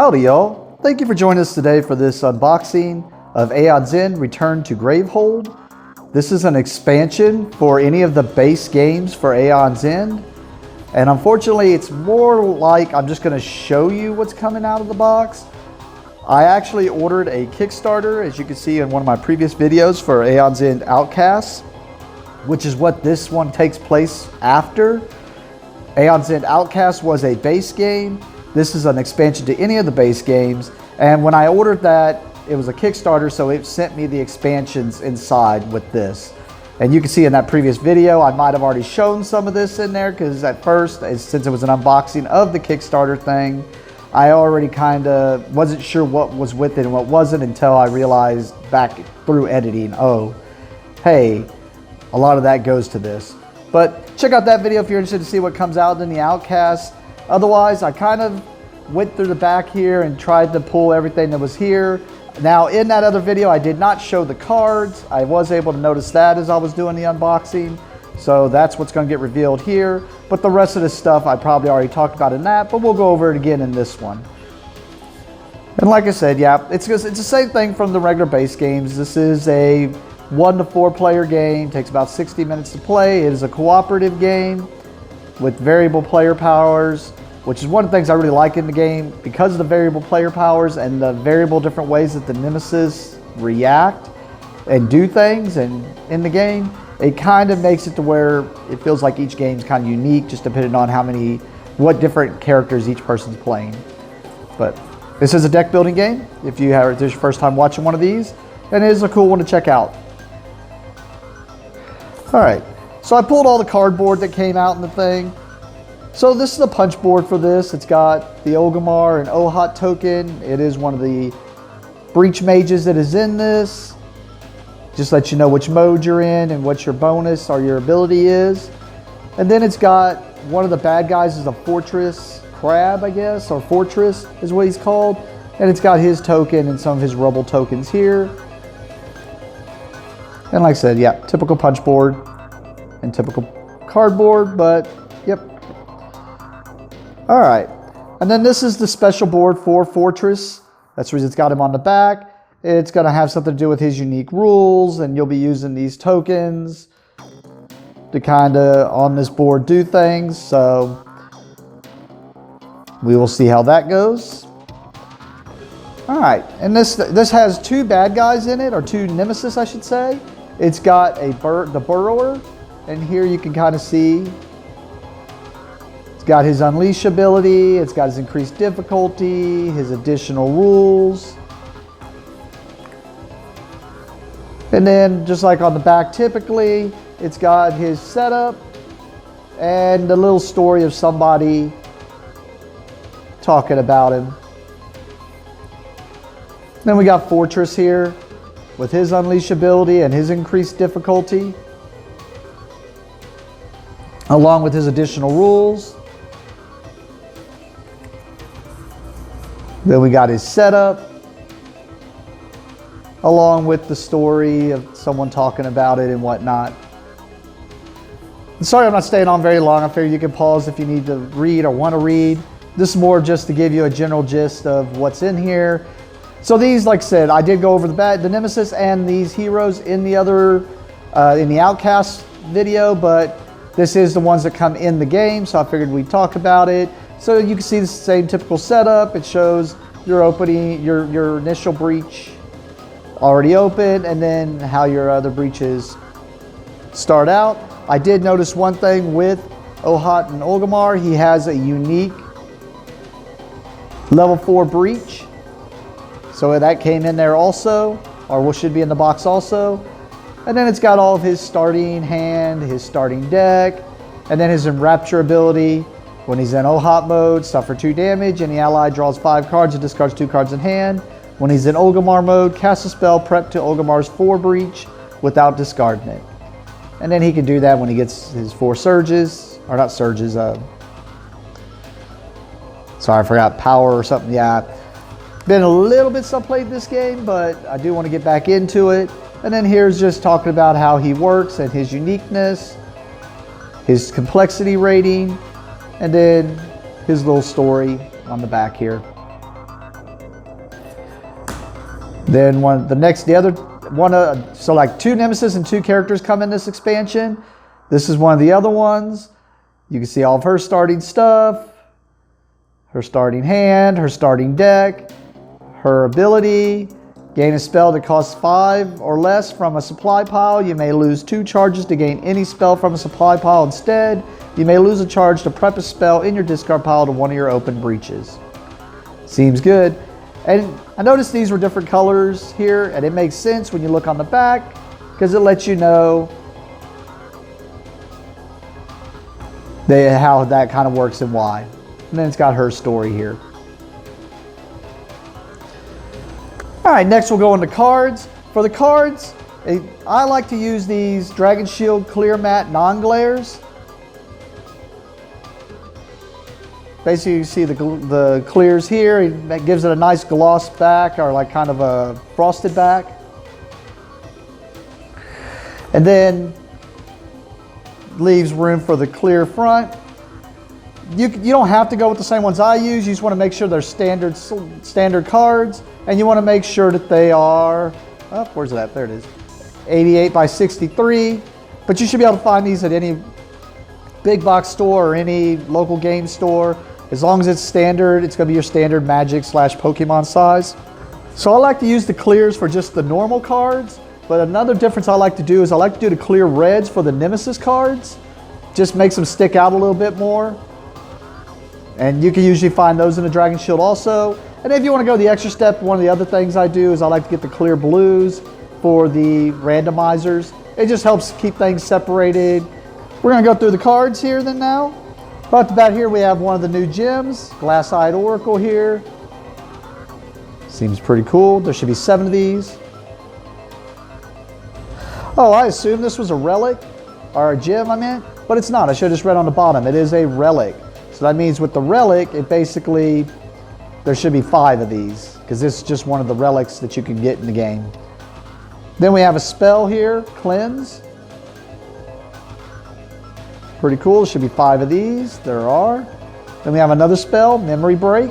Howdy y'all, thank you for joining us today for this unboxing of Aeon's End Return to Gravehold. This is an expansion for any of the base games for Aeon's End. And unfortunately it's more like I'm just going to show you what's coming out of the box. I actually ordered a Kickstarter, as you can see in one of my previous videos, for Aeon's End Outcasts, which is what this one takes place after. Aeon's End Outcast was a base game. This is an expansion to any of the base games. And when I ordered that, it was a Kickstarter, so it sent me the expansions inside with this. And you can see in that previous video, I might have already shown some of this in there, because at first, since it was an unboxing of the Kickstarter thing, I already kind of wasn't sure what was with it and what wasn't until I realized back through editing, oh, hey, a lot of that goes to this. But check out that video if you're interested to see what comes out in the Outcast. Otherwise, I kind of went through the back here and tried to pull everything that was here. Now, in that other video, I did not show the cards. I was able to notice that as I was doing the unboxing. So that's what's going to get revealed here. But the rest of this stuff I probably already talked about in that, but we'll go over it again in this one. And like I said, yeah, it's the same thing from the regular base games. This is a 1 to 4 player game. Takes about 60 minutes to play. It is a cooperative game with variable player powers, which is one of the things I really like in the game because of the variable player powers and the variable different ways that the nemesis react and do things and in the game. It kind of makes it to where it feels like each game is kind of unique, just depending on what different characters each person's playing. But this is a deck building game. If this is your first time watching one of these, and it is a cool one to check out. All right. So I pulled all the cardboard that came out in the thing. So this is a punch board for this. It's got the Orgrimmar and Ohat token. It is one of the breach mages that is in this. Just let you know which mode you're in and what your bonus or your ability is. And then it's got one of the bad guys is a fortress crab, I guess, or fortress is what he's called. And it's got his token and some of his rubble tokens here. And like I said, yeah, typical punch board and typical cardboard, but yep. All right, and then this is the special board for Fortress. That's the reason it's got him on the back. It's gonna have something to do with his unique rules, and you'll be using these tokens to kind of on this board do things. So we will see how that goes. All right, and this has 2 bad guys in it, or 2 nemesis, I should say. It's got the Burrower. And here you can kind of see it's got his Unleash ability, it's got his increased difficulty, his additional rules. And then just like on the back typically, it's got his setup and a little story of somebody talking about him. Then we got Fortress here with his Unleash ability and his increased difficulty, along with his additional rules. Then we got his setup, along with the story of someone talking about it and whatnot. Sorry I'm not staying on very long. I figure you can pause if you need to read or want to read. This is more just to give you a general gist of what's in here. So these, like I said, I did go over the nemesis and these heroes in the other, in the Outcast video, but this is the ones that come in the game, so I figured we'd talk about it. So you can see the same typical setup. It shows your opening, your initial breach already open, and then how your other breaches start out. I did notice one thing with Ohat and Orgrimmar. He has a unique level 4 breach. So that came in there also, or should be in the box also. And then it's got all of his starting hand, his starting deck, and then his Enrapture ability. When he's in Ohat mode, suffer 2 damage. Any ally draws 5 cards and discards 2 cards in hand. When he's in Orgrimmar mode, cast a spell, prep to Orgrimmar's 4 breach without discarding it. And then he can do that when he gets his 4 surges, or not surges, sorry, I forgot, power or something, yeah. Been a little bit played this game, but I do want to get back into it. And then here's just talking about how he works and his uniqueness, his complexity rating, and then his little story on the back here. Then so like 2 Nemesis and 2 characters come in this expansion. This is one of the other ones. You can see all of her starting stuff, her starting hand, her starting deck, her ability. Gain a spell that costs 5 or less from a supply pile. You may lose 2 charges to gain any spell from a supply pile instead. You may lose a charge to prep a spell in your discard pile to one of your open breaches. Seems good. And I noticed these were different colors here, and it makes sense when you look on the back because it lets you know how that kind of works and why. And then it's got her story here. All right, next we'll go into cards. For the cards, I like to use these Dragon Shield Clear Matte Non-Glares. Basically, you see the clears here. That gives it a nice gloss back, or like kind of a frosted back. And then leaves room for the clear front. You don't have to go with the same ones I use. You just want to make sure they're standard cards, and you want to make sure that they are, oh, where's it at? There it is. 88 by 63. But you should be able to find these at any big box store or any local game store. As long as it's standard, it's going to be your standard Magic / Pokemon size. So I like to use the clears for just the normal cards, but another difference I like to do is I like to do the clear reds for the Nemesis cards. Just makes them stick out a little bit more. And you can usually find those in the Dragon Shield also. And if you want to go the extra step, one of the other things I do is I like to get the clear blues for the randomizers. It just helps keep things separated. We're going to go through the cards here then now. Right off the bat here we have one of the new gems, Glass-Eyed Oracle here. Seems pretty cool. There should be 7 of these. Oh, I assume this was a relic, or a gem I meant, but it's not. I should have just read on the bottom. It is a relic. So that means with the relic, it basically, there should be 5 of these, because this is just one of the relics that you can get in the game. Then we have a spell here, Cleanse. Pretty cool. There should be 5 of these. There are. Then we have another spell, Memory Break.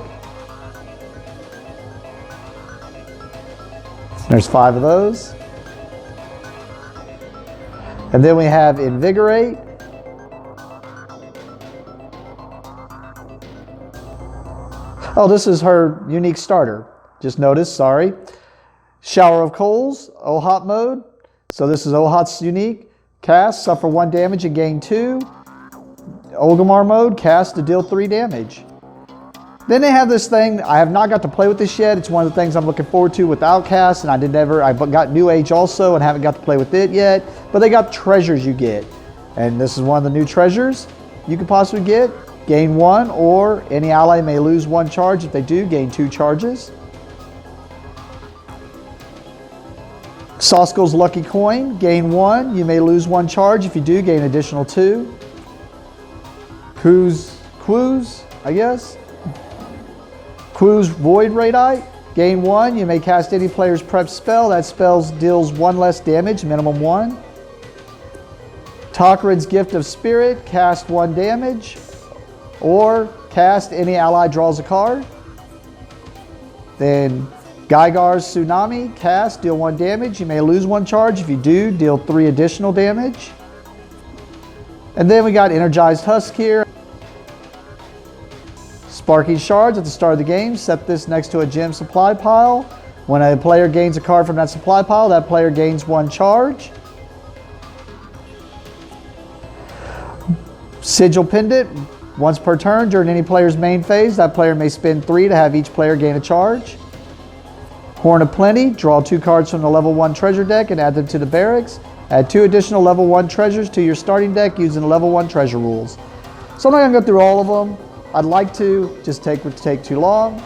There's 5 of those. And then we have Invigorate. Oh, this is her unique starter. Just noticed, sorry. Shower of Coals, OHOT mode. So this is OHOT's unique. Cast, suffer 1 damage and gain 2. Olgamar mode, cast to deal 3 damage. Then they have this thing, I have not got to play with this yet. It's one of the things I'm looking forward to with Outcast, and I got New Age also and haven't got to play with it yet. But they got treasures you get. And this is one of the new treasures you could possibly get. Gain 1, or any ally may lose 1 charge. If they do, gain 2 charges. Soskull's Lucky Coin, gain 1. You may lose 1 charge. If you do, gain additional 2. Quoz, I guess. Quoz Void Radite, gain 1. You may cast any player's prep spell. That spell deals 1 less damage, minimum 1. Tokrin's Gift of Spirit, cast 1 damage. Or cast any ally draws a card. Then Gygar's Tsunami, cast, deal 1 damage. You may lose 1 charge. If you do, deal 3 additional damage. And then we got Energized Husk here. Sparking Shards at the start of the game. Set this next to a gem supply pile. When a player gains a card from that supply pile, that player gains 1 charge. Sigil Pendant. Once per turn, during any player's main phase, that player may spend 3 to have each player gain a charge. Horn of Plenty. Draw 2 cards from the level 1 treasure deck and add them to the barracks. Add 2 additional level 1 treasures to your starting deck using the level 1 treasure rules. So I'm not going to go through all of them. I'd like to, just would take too long.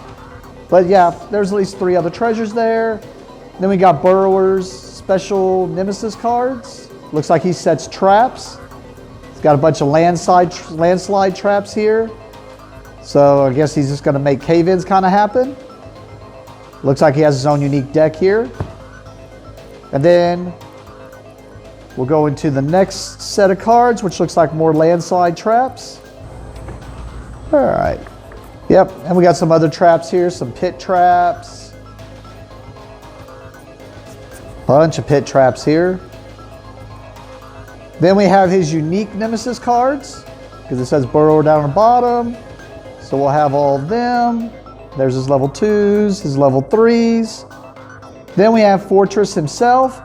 But yeah, there's at least 3 other treasures there. Then we got Burrower's special Nemesis cards. Looks like he sets traps. He's got a bunch of landslide traps here. So I guess he's just going to make cave-ins kind of happen. Looks like he has his own unique deck here. And then we'll go into the next set of cards, which looks like more landslide traps. All right. Yep, and we got some other traps here, some pit traps. Bunch of pit traps here. Then we have his unique Nemesis cards, because it says Burrower down on the bottom. So we'll have all of them. There's his level 2s, his level 3s. Then we have Fortress himself.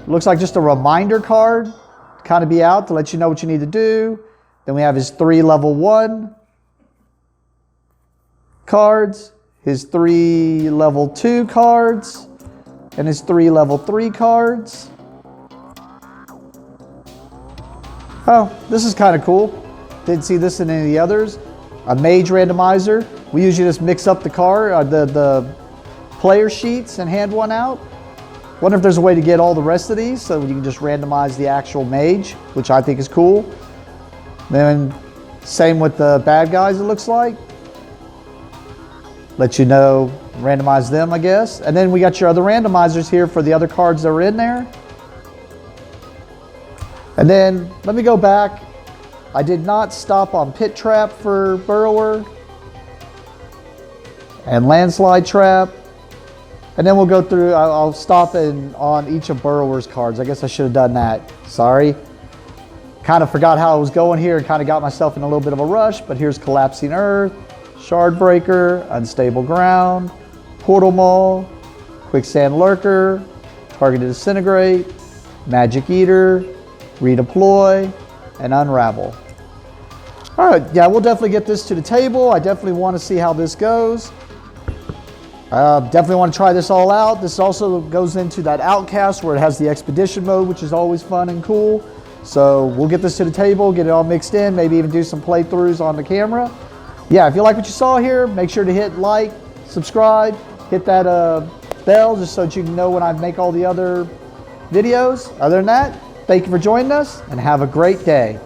Looks like just a reminder card to kind of be out to let you know what you need to do. Then we have his 3 level 1 cards, his 3 level 2 cards, and his 3 level 3 cards. Oh, this is kind of cool. Didn't see this in any of the others. A mage randomizer. We usually just mix up the player sheets and hand one out. Wonder if there's a way to get all the rest of these so you can just randomize the actual mage, which I think is cool. Then same with the bad guys, it looks like. Let you know, randomize them, I guess. And then we got your other randomizers here for the other cards that are in there. And then let me go back. I did not stop on Pit Trap for Burrower and Landslide Trap. And then we'll go through, I'll stop on each of Burrower's cards. I guess I should have done that. Sorry. Kind of forgot how I was going here and kind of got myself in a little bit of a rush, but here's Collapsing Earth, Shard Breaker, Unstable Ground, Portal Maul, Quicksand Lurker, Targeted Disintegrate, Magic Eater, Redeploy, and Unravel. All right, yeah, we'll definitely get this to the table. I definitely want to see how this goes. Definitely want to try this all out. This also goes into that Outcast where it has the Expedition mode, which is always fun and cool. So we'll get this to the table, get it all mixed in, maybe even do some playthroughs on the camera. Yeah, if you like what you saw here, make sure to hit like, subscribe, hit that bell just so that you can know when I make all the other videos. Other than that, thank you for joining us and have a great day.